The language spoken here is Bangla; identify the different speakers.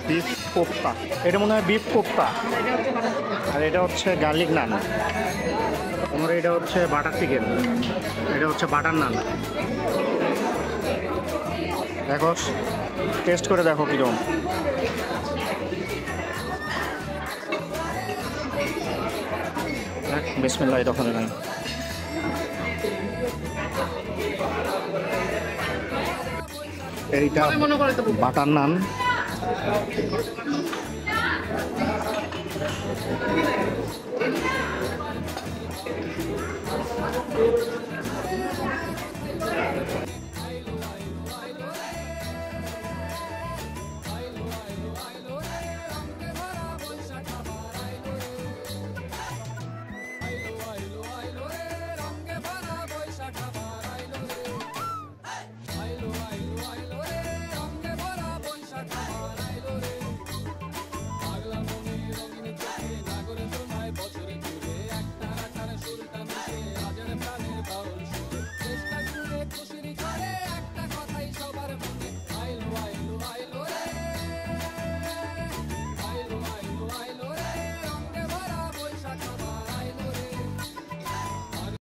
Speaker 1: বিফ কোপ্তা, এটা মনে হয় বিফ কোপ্তা। আর এটা হচ্ছে গার্লিক নান। আমার এটা হচ্ছে বাটার চিকেন, এটা হচ্ছে বাটার নান। দেখো, টেস্ট করে দেখো কীরকম। বিসমিল্লাহ তখন নাই। এইটা বাটার নান।